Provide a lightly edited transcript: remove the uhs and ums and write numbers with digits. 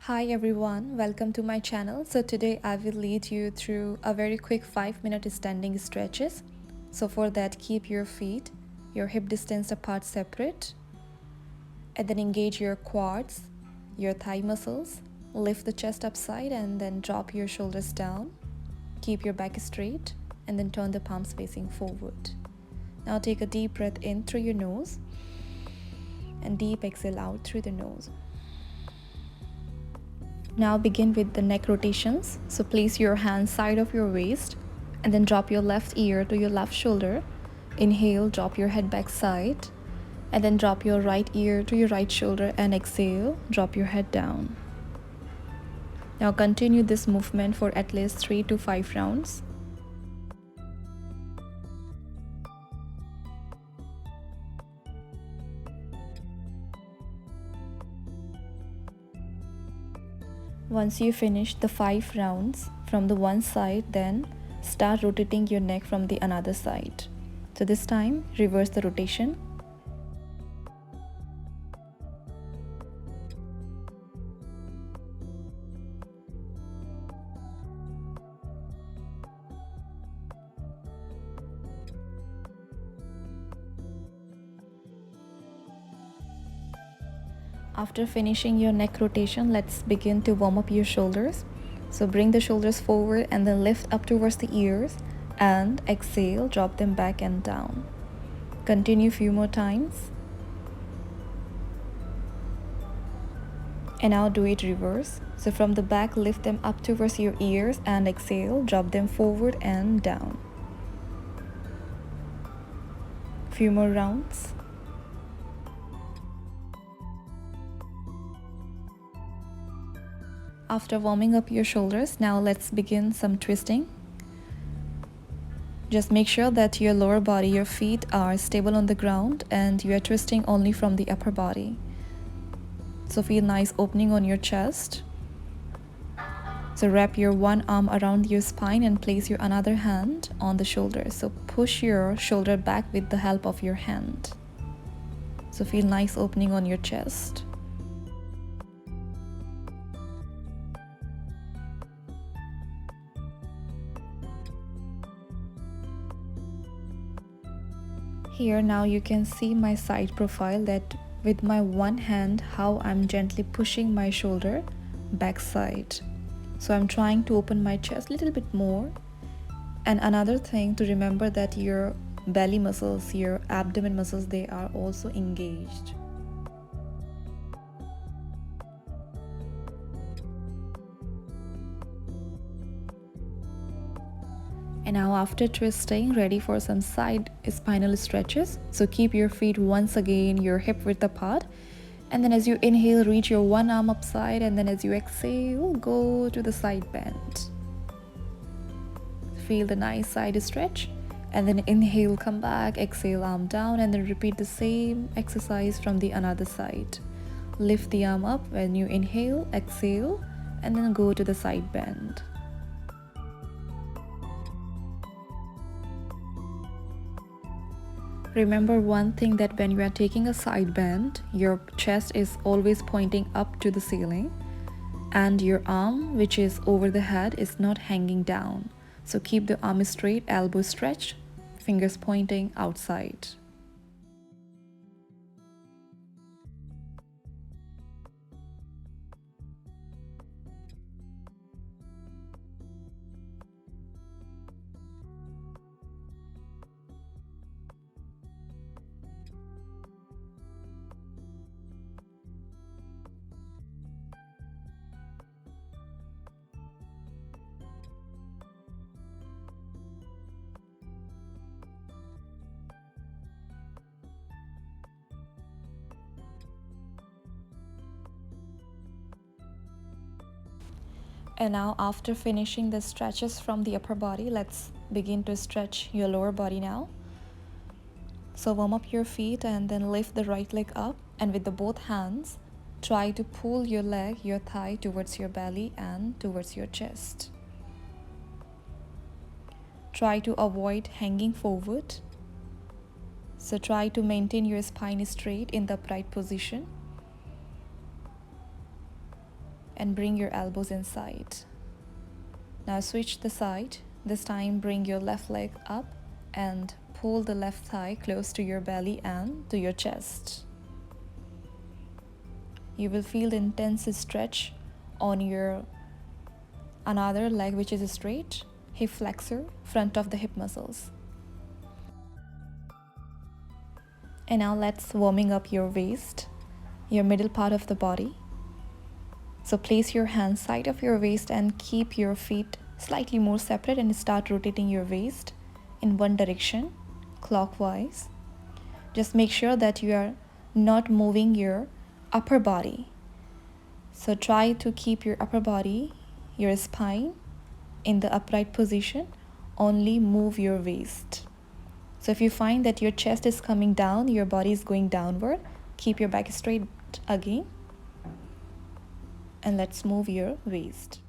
Hi everyone, welcome to my channel. So today I will lead you through a very quick 5-minute standing stretches. So for that, keep your feet, your hip distance apart separate, and then engage your quads, your thigh muscles, lift the chest upside and then drop your shoulders down. Keep your back straight and then turn the palms facing forward. Now take a deep breath in through your nose and deep exhale out through the nose. Now begin with the neck rotations. So place your hands side of your waist and then drop your left ear to your left shoulder. Inhale, drop your head back side and then drop your right ear to your right shoulder and exhale, drop your head down. Now continue this movement for at least 3 to 5 rounds. Once you finish the 5 rounds from the one side, then start rotating your neck from the another side. So this time, reverse the rotation. After finishing your neck rotation, let's begin to warm up your shoulders. So bring the shoulders forward and then lift up towards the ears and exhale, drop them back and down. Continue a few more times. And now do it reverse. So from the back, lift them up towards your ears and exhale, drop them forward and down. Few more rounds. After warming up your shoulders, now let's begin some twisting. Just make sure that your lower body, your feet are stable on the ground and you are twisting only from the upper body. So feel nice opening on your chest. So wrap your one arm around your spine and place your another hand on the shoulder. So push your shoulder back with the help of your hand. So feel nice opening on your chest. Here now you can see my side profile, that with my one hand how I'm gently pushing my shoulder back side. So I'm trying to open my chest a little bit more. And another thing to remember, that your belly muscles, your abdomen muscles, they are also engaged. And now after twisting, ready for some side spinal stretches. So keep your feet once again your hip width apart. And then as you inhale, reach your one arm upside, and then as you exhale, go to the side bend. Feel the nice side stretch. And then inhale, come back, exhale, arm down, and then repeat the same exercise from the another side. Lift the arm up when you inhale, exhale, and then go to the side bend. Remember one thing, that when you are taking a side bend, your chest is always pointing up to the ceiling and your arm, which is over the head, is not hanging down. So keep the arm straight, elbow stretched, fingers pointing outside. And now after finishing the stretches from the upper body, let's begin to stretch your lower body now. So warm up your feet and then lift the right leg up, and with the both hands, try to pull your leg, your thigh towards your belly and towards your chest. Try to avoid hanging forward. So try to maintain your spine straight in the upright position. and bring your elbows inside. Now switch the side. This time bring your left leg up and pull the left thigh close to your belly and to your chest. You will feel the intense stretch on your another leg, which is straight, hip flexor, front of the hip muscles. And now let's warming up your waist, your middle part of the body. So place your hands side of your waist and keep your feet slightly more separate and start rotating your waist in one direction, clockwise. Just make sure that you are not moving your upper body. So try to keep your upper body, your spine in the upright position. Only move your waist. So if you find that your chest is coming down, your body is going downward, keep your back straight again. And let's move your waist.